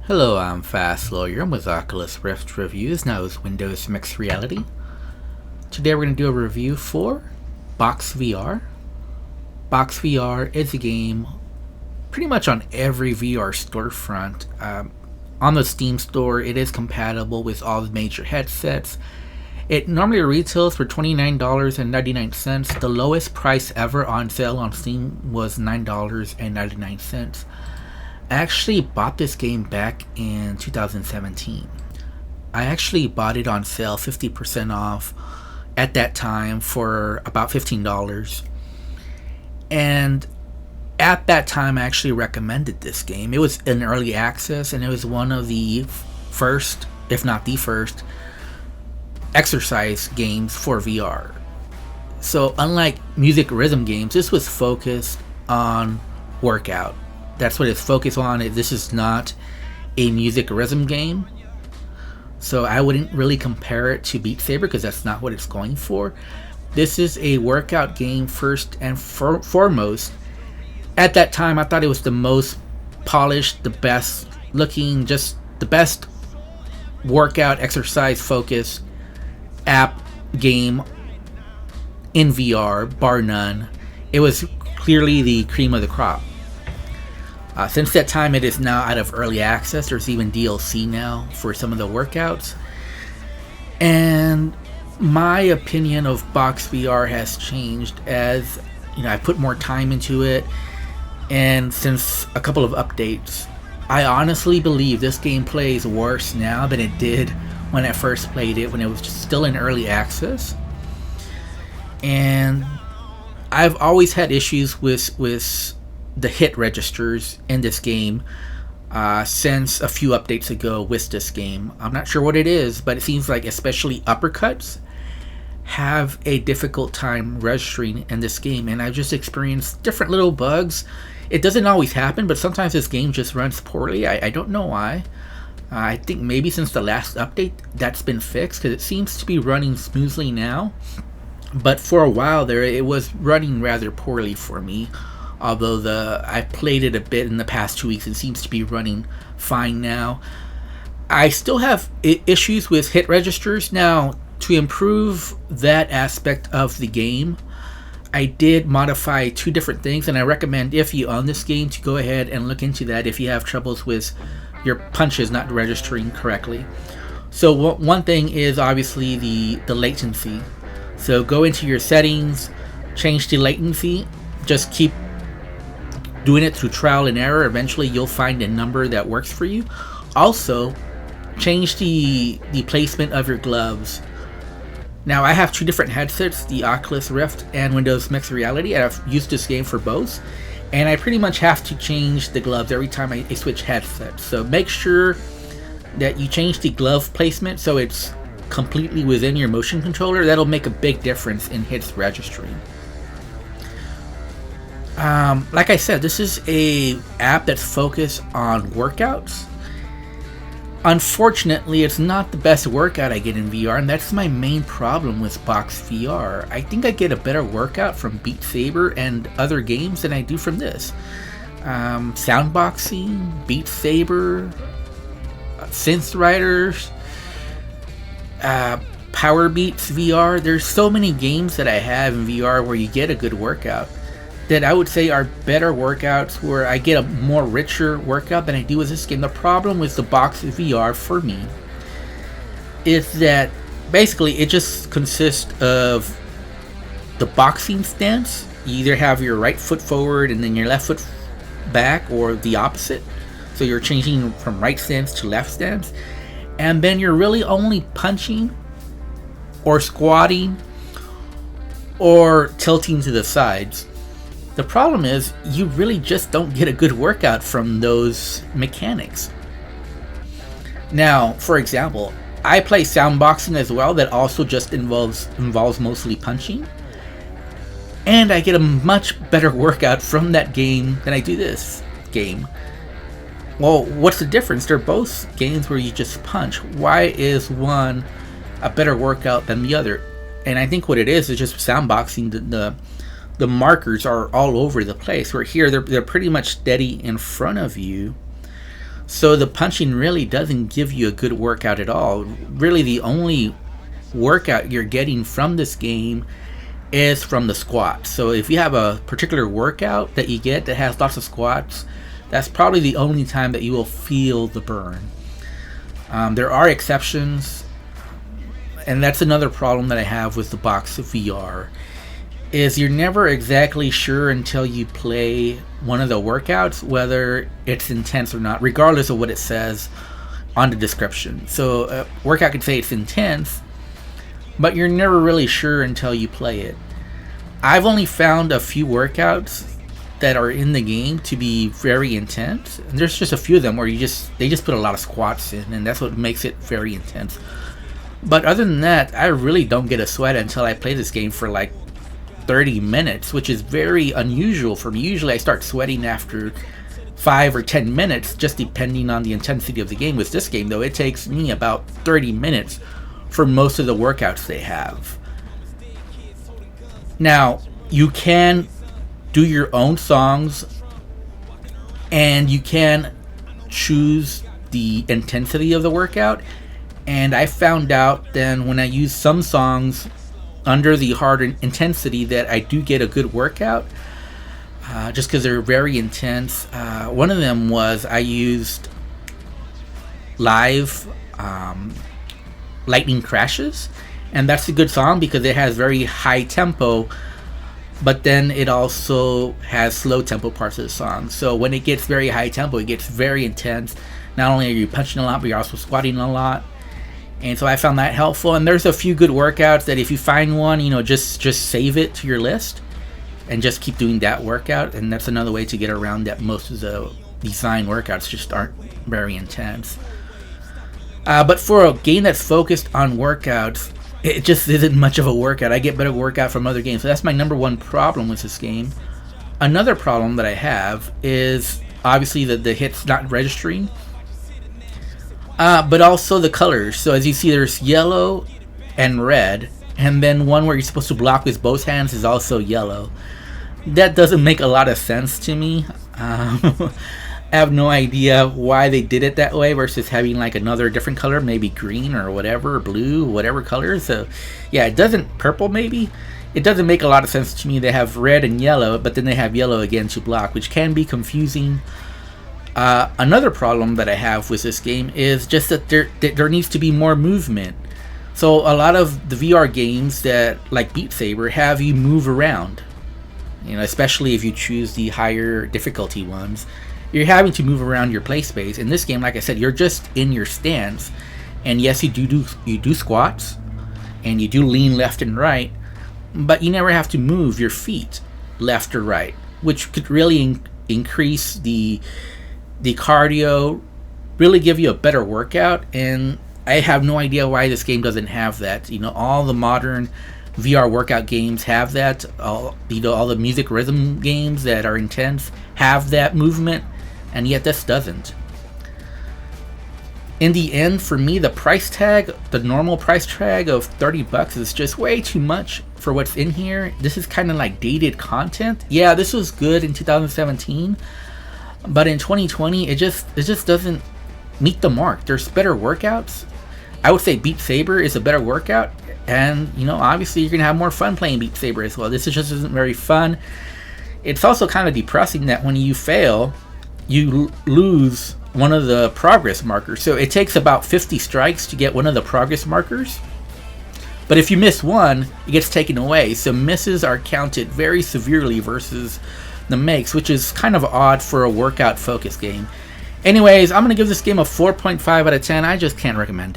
Hello, I'm Fast Lawyer. I'm with Oculus Rift Reviews, now with Windows Mixed Reality. Today we're going to do a review for BoxVR. BoxVR is a game pretty much on every VR storefront. On the Steam store, it is compatible with all the major headsets. It normally retails for $29.99. The lowest price ever on sale on Steam was $9.99. I actually bought this game back in 2017. I actually bought it on sale 50% off at that time for about $15. And at that time I actually recommended this game. It was in early access and it was one of the first, if not the first, exercise games for VR. So unlike music rhythm games, this was focused on workout. That's what it's focused on. This is not a music rhythm game. So I wouldn't really compare it to Beat Saber because that's not what it's going for. This is a workout game first and foremost. At that time, I thought it was the most polished, the best looking, just the best workout exercise focused app game in VR, bar none. It was clearly the cream of the crop. Since that time, it is now out of early access. There's even DLC now for some of the workouts. And my opinion of BoxVR has changed as I put more time into it. And since a couple of updates, I honestly believe this game plays worse now than it did when I first played it, when it was just still in early access. And I've always had issues with the hit registers in this game since a few updates ago with this game. I'm not sure what it is, but it seems like especially uppercuts have a difficult time registering in this game, and I've just experienced different little bugs. It doesn't always happen, but sometimes this game just runs poorly. I don't know why. I think maybe since the last update that's been fixed, because it seems to be running smoothly now, but for a while there it was running rather poorly for me. Although I played it a bit in the past 2 weeks, it seems to be running fine now. I still have issues with hit registers. Now, to improve that aspect of the game, I did modify two different things, and I recommend if you own this game to go ahead and look into that if you have troubles with your punches not registering correctly. So one thing is obviously the latency. So go into your settings, change the latency, just keep doing it through trial and error. Eventually you'll find a number that works for you. Also, change the placement of your gloves. Now I have two different headsets, the Oculus Rift and Windows Mixed Reality. I've used this game for both, and I pretty much have to change the gloves every time I switch headsets. So make sure that you change the glove placement so it's completely within your motion controller. That'll make a big difference in hits registering. Like I said, this is a app that's focused on workouts. Unfortunately, it's not the best workout I get in VR, and that's my main problem with BoxVR. I think I get a better workout from Beat Saber and other games than I do from this. Soundboxing, Beat Saber, Synth Riders, Power Beats VR. There's so many games that I have in VR where you get a good workout that I would say are better workouts, where I get a more richer workout than I do with this game. The problem with the BoxVR for me is that basically it just consists of the boxing stance. You either have your right foot forward and then your left foot back, or the opposite. So you're changing from right stance to left stance. And then you're really only punching or squatting or tilting to the sides. The problem is you really just don't get a good workout from those mechanics. Now, for example, I play soundboxing as well, that also just involves mostly punching, and I get a much better workout from that game than I do this game. Well, what's the difference? They're both games where you just punch. Why is one a better workout than the other? And I think what it is just soundboxing. The markers are all over the place. Where here they're pretty much steady in front of you. So the punching really doesn't give you a good workout at all. Really, the only workout you're getting from this game is from the squats. So if you have a particular workout that you get that has lots of squats, that's probably the only time that you will feel the burn. There are exceptions, and that's another problem that I have with the BoxVR, is you're never exactly sure until you play one of the workouts whether it's intense or not, regardless of what it says on the description. So a workout could say it's intense, but you're never really sure until you play it. I've only found a few workouts that are in the game to be very intense, and there's just a few of them where they just put a lot of squats in, and that's what makes it very intense. But other than that, I really don't get a sweat until I play this game for like 30 minutes, which is very unusual for me. Usually I start sweating after 5 or 10 minutes, just depending on the intensity of the game. With this game, though, it takes me about 30 minutes for most of the workouts they have. Now, you can do your own songs, and you can choose the intensity of the workout. And I found out then when I use some songs under the hard intensity that I do get a good workout, just because they're very intense. One of them was I used Live Lightning Crashes, and that's a good song because it has very high tempo, but then it also has slow tempo parts of the song. So when it gets very high tempo, it gets very intense. Not only are you punching a lot, but you're also squatting a lot. And so I found that helpful. And there's a few good workouts that if you find one, just save it to your list and just keep doing that workout. And that's another way to get around that most of the design workouts just aren't very intense. But for a game that's focused on workouts, it just isn't much of a workout. I get better workout from other games. So that's my number one problem with this game. Another problem that I have is obviously the hits not registering. But also the colors. So as you see, there's yellow and red, and then one where you're supposed to block with both hands is also yellow. That doesn't make a lot of sense to me. I have no idea why they did it that way versus having like another different color, maybe green or whatever, or blue, whatever color. So yeah, it doesn't, purple maybe. It doesn't make a lot of sense to me. They have red and yellow, but then they have yellow again to block, which can be confusing. Another problem that I have with this game is just that there needs to be more movement. So a lot of the VR games that like Beat Saber have you move around, especially if you choose the higher difficulty ones. You're having to move around your play space. In this game, like I said, you're just in your stance, and yes, you do squats, and you do lean left and right, but you never have to move your feet left or right, which could really increase the cardio, really give you a better workout. And I have no idea why this game doesn't have that. All the modern VR workout games have that. All the music rhythm games that are intense have that movement, and yet this doesn't. In the end, for me, the normal price tag of $30 is just way too much for what's in here. This is kind of like dated content. Yeah, this was good in 2017. But in 2020, it just doesn't meet the mark. There's better workouts. I would say Beat Saber is a better workout, and obviously you're gonna have more fun playing Beat Saber as well. This just isn't very fun. It's also kind of depressing that when you fail, you lose one of the progress markers. So it takes about 50 strikes to get one of the progress markers. But if you miss one, it gets taken away. So misses are counted very severely versus the makes, which is kind of odd for a workout focus game. Anyways, I'm going to give this game a 4.5 out of 10. I just can't recommend it.